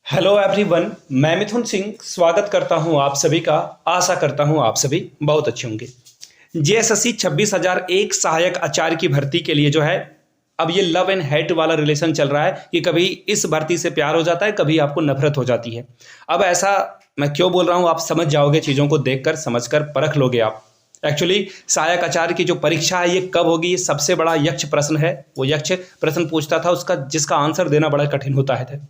Hello everyone, मैं मिथुन सिंह स्वागत करता हूं आप सभी का। आशा करता हूं आप सभी बहुत अच्छे होंगे। जेएसएससी 26,001 सहायक आचार्य की भर्ती के लिए जो है अब ये लव एंड हेट वाला रिलेशन चल रहा है कि कभी इस भर्ती से प्यार हो जाता है, कभी आपको नफरत हो जाती है। अब ऐसा मैं क्यों बोल रहा हूं आप समझ जाओगे, चीज़ों को देखकर समझकर परख लोगे आप। एक्चुअली सहायक आचार्य की जो परीक्षा है ये कब होगी, ये सबसे बड़ा यक्ष प्रश्न है। वो यक्ष प्रश्न पूछता था उसका जिसका आंसर देना बड़ा कठिन होता है।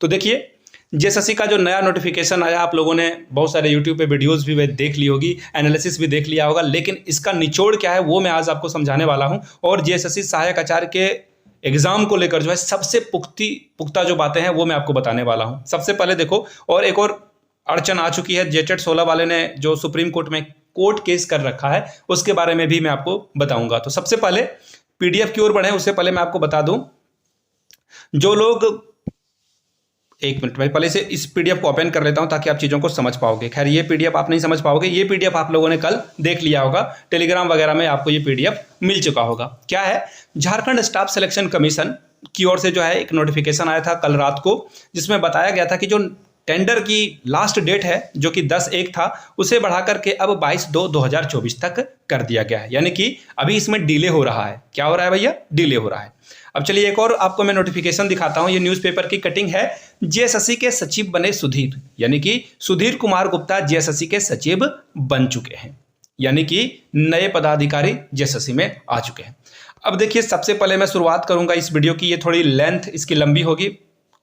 तो देखिए, जेएसएससी का जो नया नोटिफिकेशन आया, आप लोगों ने बहुत सारे यूट्यूब पे वीडियोस भी देख ली होगी, एनालिसिस भी देख लिया होगा, लेकिन इसका निचोड़ क्या है वो मैं आज आपको समझाने वाला हूं। और जेएसएससी सहायक आचार्य के एग्जाम को लेकर जो है सबसे पुख्ता जो बातें हैं वो मैं आपको बताने वाला हूं। सबसे पहले देखो, और एक और अड़चन आ चुकी है, जेटेट 16 वाले ने जो सुप्रीम कोर्ट में कोर्ट केस कर रखा है उसके बारे में भी मैं आपको बताऊंगा। तो सबसे पहले पीडीएफ की ओर बढ़े उससे पहले मैं आपको बता दूं, जो लोग, एक मिनट में पहले से इस पीडीएफ को ओपन कर लेता हूं ताकि आप चीज़ों को समझ पाओगे। खैर ये पीडीएफ आप नहीं समझ पाओगे, ये पीडीएफ आप लोगों ने कल देख लिया होगा, टेलीग्राम वगैरह में आपको ये पीडीएफ मिल चुका होगा। क्या है, झारखंड स्टाफ सिलेक्शन कमीशन की ओर से जो है एक नोटिफिकेशन आया था कल रात को, जिसमें बताया गया था कि जो टेंडर की लास्ट डेट है जो कि 10/1 था, उसे बढ़ा करके अब 22/2/2024 तक कर दिया गया है। यानी कि अभी इसमें डिले हो रहा है। क्या हो रहा है भैया? डिले हो रहा है। अब चलिए एक और आपको मैं नोटिफिकेशन दिखाता हूं। ये न्यूज़पेपर की कटिंग है। जेएसएससी के सचिव बने सुधीर, यानी कि सुधीर कुमार गुप्ता जेएसएससी के सचिव बन चुके हैं, यानी कि नए पदाधिकारी जेएसएससी में आ चुके हैं। अब देखिए, सबसे पहले मैं शुरुआत करूंगा इस वीडियो की, ये थोड़ी लेंथ इसकी लंबी होगी,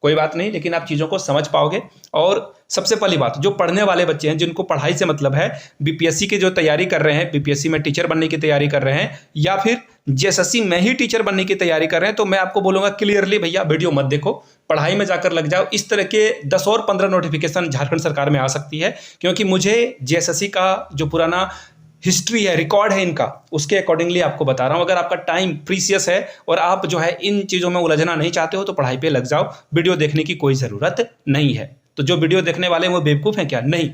कोई बात नहीं, लेकिन आप चीज़ों को समझ पाओगे। और सबसे पहली बात, जो पढ़ने वाले बच्चे हैं, जिनको पढ़ाई से मतलब है, बीपीएससी की जो तैयारी कर रहे हैं, बीपीएससी में टीचर बनने की तैयारी कर रहे हैं, या फिर जेएसएससी में ही टीचर बनने की तैयारी कर रहे हैं, तो मैं आपको बोलूंगा क्लियरली भैया वीडियो मत देखो, पढ़ाई में जाकर लग जाओ। इस तरह के 10 और 15 नोटिफिकेशन झारखंड सरकार में आ सकती है, क्योंकि मुझे जेएसएससी का जो पुराना हिस्ट्री है, रिकॉर्ड है इनका, उसके अकॉर्डिंगली आपको बता रहा हूं। अगर आपका टाइम प्रीसियस है और आप जो है इन चीज़ों में उलझना नहीं चाहते हो तो पढ़ाई पे लग जाओ, वीडियो देखने की कोई ज़रूरत नहीं है। तो जो वीडियो देखने वाले हैं वो बेवकूफ़ हैं क्या? नहीं।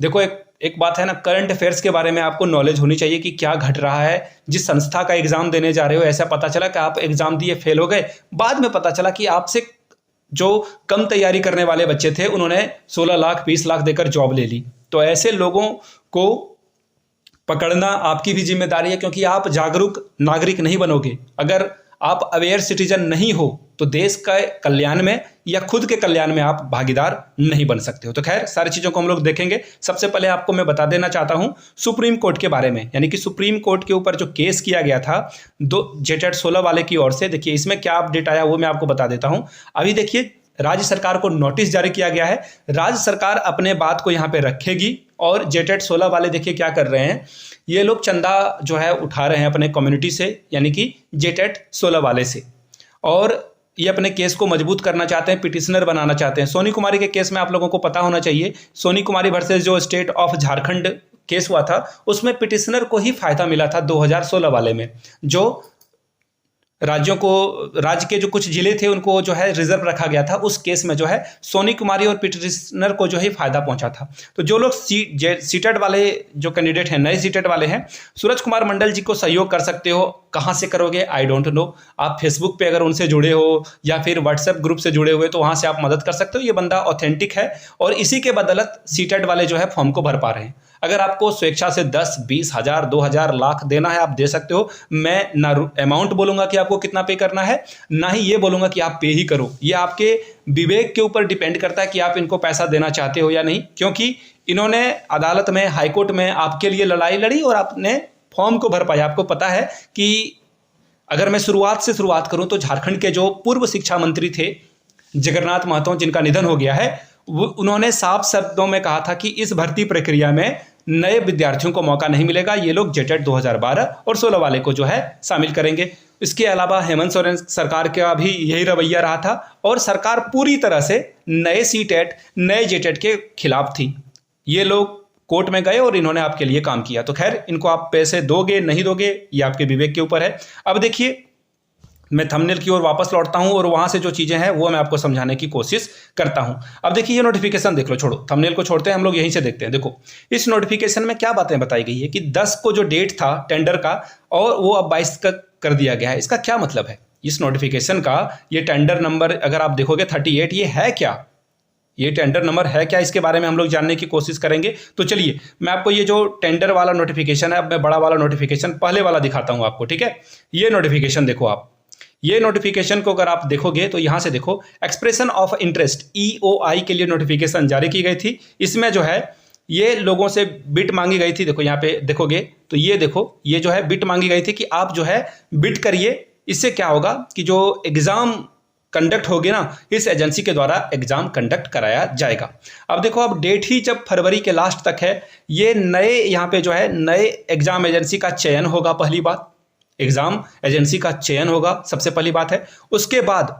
देखो, एक बात है ना, करंट अफेयर्स के बारे में आपको नॉलेज होनी चाहिए कि क्या घट रहा है। जिस संस्था का एग्जाम देने जा रहे हो, ऐसा पता चला कि आप एग्जाम दिए फेल हो गए, बाद में पता चला कि आपसे जो कम तैयारी करने वाले बच्चे थे उन्होंने 16 लाख 20 लाख देकर जॉब ले ली। तो ऐसे लोगों को पकड़ना आपकी भी जिम्मेदारी है, क्योंकि आप जागरूक नागरिक नहीं बनोगे अगर आप अवेयर सिटीजन नहीं हो, तो देश के कल्याण में या खुद के कल्याण में आप भागीदार नहीं बन सकते हो। तो खैर, सारी चीज़ों को हम लोग देखेंगे। सबसे पहले आपको मैं बता देना चाहता हूं सुप्रीम कोर्ट के बारे में, यानी कि सुप्रीम कोर्ट के ऊपर जो केस किया गया था जेटेट 16 वाले की ओर से। देखिए इसमें क्या अपडेट आया वो मैं आपको बता देता हूं। अभी देखिए, राज्य सरकार को नोटिस जारी किया गया है। राज्य सरकार अपने बात को यहाँ पे रखेगी, और जेटेट 16 वाले देखिए क्या कर रहे हैं, ये लोग चंदा जो है उठा रहे हैं अपने कम्युनिटी से, यानी कि जेटेट 16 वाले से, और ये अपने केस को मजबूत करना चाहते हैं, पिटिशनर बनाना चाहते हैं। सोनी कुमारी के केस में आप लोगों को पता होना चाहिए, सोनी कुमारी वर्सेस जो स्टेट ऑफ झारखंड केस हुआ था, उसमें पिटिशनर को ही फायदा मिला था 2016 वाले में। जो राज्य के जो कुछ जिले थे उनको जो है रिजर्व रखा गया था, उस केस में जो है सोनी कुमारी और पिटिशनर को जो है फायदा पहुंचा था। तो जो लोग सीटेट वाले जो कैंडिडेट हैं, नए सीटेट वाले हैं, सूरज कुमार मंडल जी को सहयोग कर सकते हो। कहाँ से करोगे आई डोंट नो, आप फेसबुक पे अगर उनसे जुड़े हो या फिर व्हाट्सएप ग्रुप से जुड़े हुए तो वहाँ से आप मदद कर सकते हो। ये बंदा ऑथेंटिक है और इसी के बदौलत सीटेट वाले जो है फॉर्म को भर पा रहे हैं। अगर आपको स्वेच्छा से 10, 20 हजार, 2,000 लाख देना है, आप दे सकते हो। मैं ना अमाउंट बोलूंगा कि आपको कितना पे करना है, ना ही ये बोलूंगा कि आप पे ही करो। ये आपके विवेक के ऊपर डिपेंड करता है कि आप इनको पैसा देना चाहते हो या नहीं, क्योंकि इन्होंने अदालत में, हाईकोर्ट में आपके लिए लड़ाई लड़ी और आपने फॉर्म को भर पाया। आपको पता है कि अगर मैं शुरुआत से शुरुआत करूं तो झारखंड के जो पूर्व शिक्षा मंत्री थे जगन्नाथ महतो, जिनका निधन हो गया है, उन्होंने साफ शब्दों में कहा था कि इस भर्ती प्रक्रिया में नए विद्यार्थियों को मौका नहीं मिलेगा, ये लोग जेटेट 2012 और 16 वाले को जो है शामिल करेंगे। इसके अलावा हेमंत सोरेन सरकार का भी यही रवैया रहा था, और सरकार पूरी तरह से नए सीटेट, नए जेटेट के खिलाफ थी। ये लोग कोर्ट में गए और इन्होंने आपके लिए काम किया। तो खैर, इनको आप पैसे दोगे नहीं दोगे ये आपके विवेक के ऊपर है। अब देखिए, मैं थंबनेल की ओर वापस लौटता हूं और वहां से जो चीजें हैं वो मैं आपको समझाने की कोशिश करता हूं। अब देखिए, ये नोटिफिकेशन देख लो, छोड़ो थंबनेल को, छोड़ते हैं, हम लोग यहीं से देखते हैं। देखो इस नोटिफिकेशन में क्या बातें बताई गई है कि 10 को जो डेट था टेंडर का, और वो अब 22 का कर दिया गया है। इसका क्या मतलब है? इस नोटिफिकेशन का ये टेंडर नंबर अगर आप देखोगे 38, ये है क्या? ये टेंडर नंबर है क्या, इसके बारे में हम लोग जानने की कोशिश करेंगे। तो चलिए मैं आपको ये जो टेंडर वाला नोटिफिकेशन है, अब मैं बड़ा वाला नोटिफिकेशन पहले वाला दिखाता हूँ आपको, ठीक है। ये नोटिफिकेशन देखो आप, ये नोटिफिकेशन को अगर आप देखोगे तो यहाँ से देखो, एक्सप्रेशन ऑफ इंटरेस्ट EOI के लिए नोटिफिकेशन जारी की गई थी। इसमें जो है ये लोगों से बिट मांगी गई थी। देखो यहाँ पे देखोगे तो ये देखो, ये जो है बिट मांगी गई थी कि आप जो है बिट करिए। इससे क्या होगा कि जो एग्जाम कंडक्ट होगी ना, इस एजेंसी के द्वारा एग्जाम कंडक्ट कराया जाएगा। अब देखो, अब डेट ही जब फरवरी के लास्ट तक है, ये नए यहाँ पे जो है नए एग्जाम एजेंसी का चयन होगा। पहली बात, एग्जाम एजेंसी का चयन होगा, सबसे पहली बात है। उसके बाद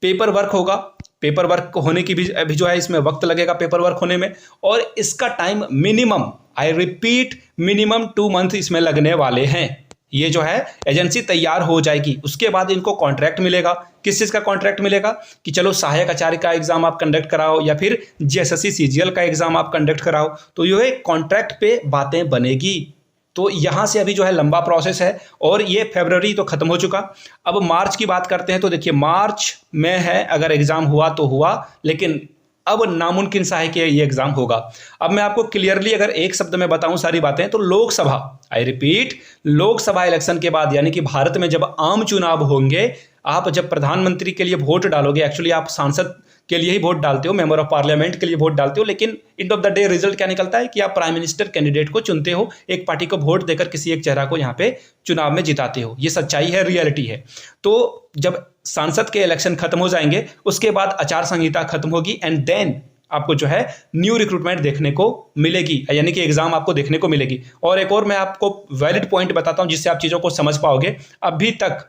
पेपर वर्क होगा, पेपर वर्क होने की भी अभी जो है इसमें वक्त लगेगा पेपर वर्क होने में, और इसका time minimum, I repeat, minimum 2 month इसमें लगने वाले हैं। ये जो है एजेंसी तैयार हो जाएगी, उसके बाद इनको कॉन्ट्रैक्ट मिलेगा। किस चीज़ का कॉन्ट्रैक्ट मिलेगा कि चलो सहायक आचार्य का एग्जाम आप कंडक्ट कराओ, या फिर JSSC CGL का एग्जाम आप कंडक्ट कराओ। तो ये कॉन्ट्रैक्ट पे बातें बनेगी। तो यहाँ से अभी जो है लंबा प्रोसेस है, और ये फरवरी तो खत्म हो चुका। अब मार्च की बात करते हैं, तो देखिए मार्च में है, अगर एग्जाम हुआ तो हुआ, लेकिन अब नामुमकिन सा है कि ये एग्जाम होगा। अब मैं आपको क्लियरली अगर एक शब्द में बताऊं सारी बातें, तो Lok Sabha, I repeat, Lok Sabha election के बाद, यानी कि भारत में जब आम चुनाव होंगे, आप जब प्रधानमंत्री के लिए वोट डालोगे, एक्चुअली आप सांसद के लिए ही वोट डालते हो, मेंबर ऑफ पार्लियामेंट के लिए वोट डालते हो, लेकिन end of the day result क्या निकलता है कि आप प्राइम मिनिस्टर कैंडिडेट को चुनते हो, एक पार्टी को वोट देकर किसी एक चेहरा को यहाँ पे चुनाव में जिताते हो। ये सच्चाई है, रियलिटी है। तो जब सांसद के इलेक्शन खत्म हो जाएंगे, उसके बाद आचार संहिता खत्म होगी, एंड देन आपको जो है न्यू रिक्रूटमेंट देखने को मिलेगी, यानी कि एग्जाम आपको देखने को मिलेगी। और एक और मैं आपको वैलिड पॉइंट बताता हूं जिससे आप चीज़ों को समझ पाओगे। अभी तक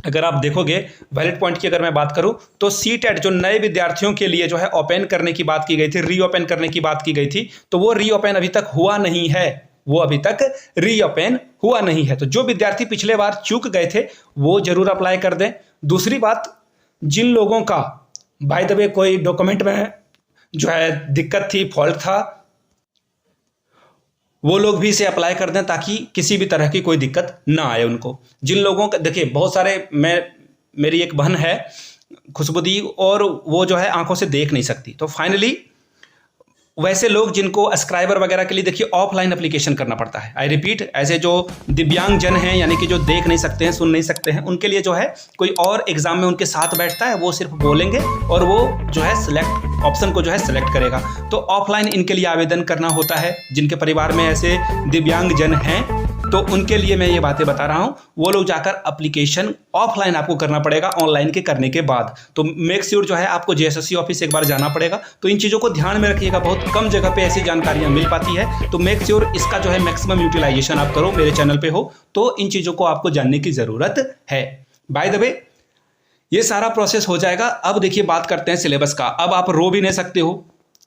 अगर आप देखोगे, वैलिड पॉइंट की अगर मैं बात करूं, तो CTET जो नए विद्यार्थियों के लिए जो है ओपन करने की बात की गई थी, रीओपन करने की बात की गई थी, तो वो रीओपन अभी तक हुआ नहीं है, वो अभी तक रीओपन हुआ नहीं है। तो जो विद्यार्थी पिछले बार चूक गए थे, वो जरूर अप्लाई कर दें। दूसरी बात, जिन लोगों का बाय द वे कोई डॉक्यूमेंट में जो है दिक्कत थी, फॉल्ट था, वो लोग भी इसे अप्लाई कर दें, ताकि किसी भी तरह की कोई दिक्कत ना आए उनको। जिन लोगों का, देखिए बहुत सारे, मेरी एक बहन है खुशबुदी, और वो जो है आंखों से देख नहीं सकती, तो फाइनली वैसे लोग जिनको अस्क्राइबर वगैरह के लिए देखिए ऑफलाइन एप्लीकेशन करना पड़ता है। आई रिपीट, ऐसे जो दिव्यांग जन हैं, यानी कि जो देख नहीं सकते हैं, सुन नहीं सकते हैं, उनके लिए जो है कोई और एग्जाम में उनके साथ बैठता है, वो सिर्फ बोलेंगे और वो जो है सिलेक्ट ऑप्शन को जो है सिलेक्ट करेगा। तो ऑफलाइन इनके लिए आवेदन करना होता है। जिनके परिवार में ऐसे दिव्यांग जन हैं, तो उनके लिए मैं ये बातें बता रहा हूँ। वो लोग जाकर एप्लीकेशन ऑफलाइन आपको करना पड़ेगा, ऑनलाइन के करने के बाद। तो मेक श्योर जो है आपको JSSC ऑफिस एक बार जाना पड़ेगा। तो इन चीज़ों को ध्यान में रखिएगा, बहुत कम जगह पे ऐसी जानकारियाँ मिल पाती है। तो मेक श्योर इसका जो है मैक्सिमम यूटिलाइजेशन आप करो। मेरे चैनल पे हो तो इन चीज़ों को आपको जानने की ज़रूरत है। बाय द वे, ये सारा प्रोसेस हो जाएगा। अब देखिए बात करते हैं सिलेबस का। अब आप रो भी नहीं सकते हो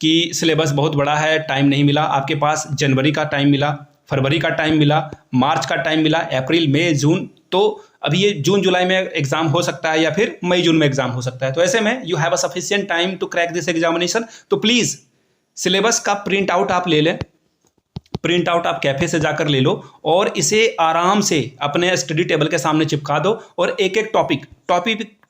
कि सिलेबस बहुत बड़ा है, टाइम नहीं मिला। आपके पास जनवरी का टाइम मिला, फरवरी का टाइम मिला, मार्च का टाइम मिला, अप्रैल, मई, जून। तो अभी ये जून जुलाई में एग्जाम हो सकता है, या फिर मई जून में एग्जाम हो सकता है। तो ऐसे में you have a sufficient time to crack this examination. तो प्लीज़ सिलेबस का प्रिंट आउट आप ले लें, प्रिंट आउट आप कैफे से जाकर ले लो, और इसे आराम से अपने स्टडी टेबल के सामने चिपका दो, और एक एक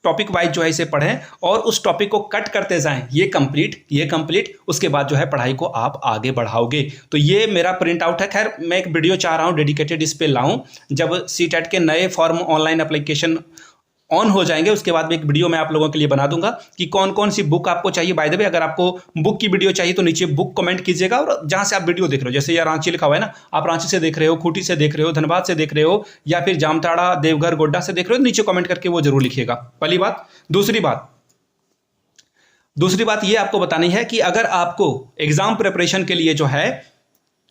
टॉपिक वाइज जो है इसे पढ़ें, और उस टॉपिक को कट करते जाएं। ये कंप्लीट, उसके बाद जो है पढ़ाई को आप आगे बढ़ाओगे। तो ये मेरा प्रिंट आउट है। खैर, मैं एक वीडियो चाह रहा हूँ डेडिकेटेड इस पे लाऊं। जब CTET के नए फॉर्म ऑनलाइन एप्लीकेशन ऑन हो जाएंगे, उसके बाद में एक वीडियो मैं आप लोगों के लिए बना दूंगा कि कौन कौन सी बुक आपको चाहिए। बाय द वे, अगर आपको बुक की वीडियो चाहिए तो नीचे बुक कमेंट कीजिएगा, और जहां से आप वीडियो देख रहे हो, जैसे ये रांची लिखा हुआ है ना, आप रांची से देख रहे हो, खूंटी से देख रहे हो, धनबाद से देख रहे हो, या फिर जामताड़ा, देवघर, गोड्डा से देख रहे हो, नीचे कमेंट करके वो जरूर लिखिएगा। पहली बात। दूसरी बात ये आपको बतानी है कि अगर आपको एग्जाम प्रिपरेशन के लिए जो है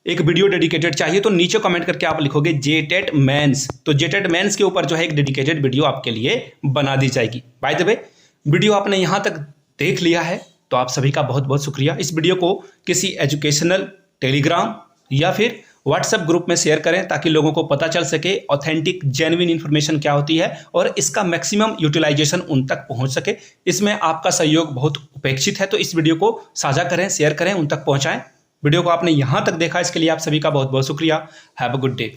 एक वीडियो डेडिकेटेड चाहिए, तो नीचे कमेंट करके आप लिखोगे JTET मेंस। तो JTET मेंस के ऊपर जो है एक डेडिकेटेड वीडियो आपके लिए बना दी जाएगी। बाय द वे, वीडियो आपने यहाँ तक देख लिया है, तो आप सभी का बहुत बहुत शुक्रिया। इस वीडियो को किसी एजुकेशनल टेलीग्राम या फिर व्हाट्सएप ग्रुप में शेयर करें, ताकि लोगों को पता चल सके ऑथेंटिक जेन्युइन इन्फॉर्मेशन क्या होती है, और इसका मैक्सिमम यूटिलाइजेशन उन तक पहुंच सके। इसमें आपका सहयोग बहुत अपेक्षित है। तो इस वीडियो को साझा करें, शेयर करें, उन तक पहुंचाएं। वीडियो को आपने यहां तक देखा, इसके लिए आप सभी का बहुत बहुत शुक्रिया। Have a good day.